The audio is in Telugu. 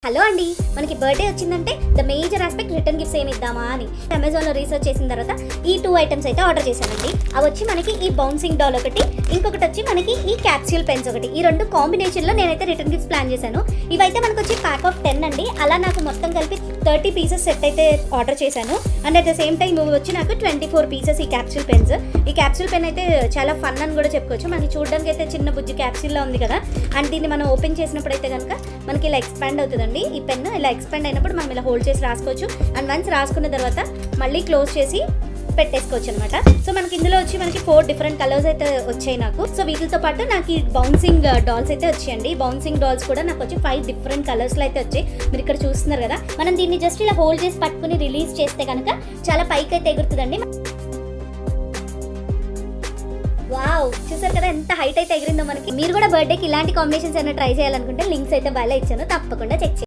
హలో అండి, మనకి బర్త్డే వచ్చిందంటే the major aspect return gifts ఏమి ఇద్దామా అని అమెజాన్లో రీసెర్చ్ చేసిన తర్వాత ఈ 2 ఐటమ్స్ అయితే ఆర్డర్ చేశానండి. అవి వచ్చి మనకి ఈ బౌన్సింగ్ డాల్ ఒకటి, ఇంకొకటి వచ్చి మనకి ఈ క్యాప్సూల్ పెన్స్ ఒకటి. ఈ 2 కాంబినేషన్లో నేనైతే రిటర్న్ గిఫ్ట్స్ ప్లాన్ చేశాను. ఇవైతే మనకు వచ్చి ప్యాక్ ఆఫ్ 10 అండి. అలా నాకు మొత్తం కలిపి 30 పీసెస్ సెట్ అయితే ఆర్డర్ చేశాను. And at the same time వచ్చి నాకు 24 పీసెస్ ఈ క్యాప్సూల్ పెన్స్. ఈ క్యాప్సూల్ పెన్ అయితే చాలా ఫన్ అని కూడా చెప్పుకోవచ్చు. మనకి చూడడానికి అయితే చిన్న బుజ్జి క్యాప్సూల్లో ఉంది కదా, అండ్ దీన్ని మనం ఓపెన్ చేసినప్పుడు అయితే కనుక మనకి ఇలా ఎక్స్పాండ్ అవుతుందండి. ఈ పెన్ ఇలా ఎక్స్పాండ్ అయినప్పుడు మనం ఇలా హోల్డ్ చేసి రాసుకోవచ్చు. అండ్ వన్స్ రాసుకున్న తర్వాత మళ్ళీ క్లోజ్ చేసి పెట్టేసుకోవచ్చు అనమాట. సో మనకి ఇందులో వచ్చి మనకి 4 డిఫరెంట్ కలర్స్ అయితే వచ్చాయి నాకు. సో వీటితో పాటు నాకు ఈ బౌన్సింగ్ డాల్స్ అయితే వచ్చాయండి. బౌన్సింగ్ డాల్స్ కూడా నాకు వచ్చి 5 డిఫరెంట్ కలర్స్లో అయితే వచ్చాయి. మీరు ఇక్కడ చూస్తున్నారు కదా, మనం దీన్ని జస్ట్ ఇలా హోల్డ్ చేసి పట్టుకుని రిలీజ్ చేస్తే కనుక చాలా పైకి అయితే ఎగురుతుందండి. వావ్, చూసారు కదా ఎంత హైట్ అయితే ఎగిరిందో మనకి. మీరు కూడా బర్త్డేకి ఇలాంటి కాంబినేషన్స్ ఏమైనా ట్రై చేయాలనుకుంటే లింక్స్ అయితే బయట ఇచ్చాను, తప్పకుండా చెక్ చేయండి.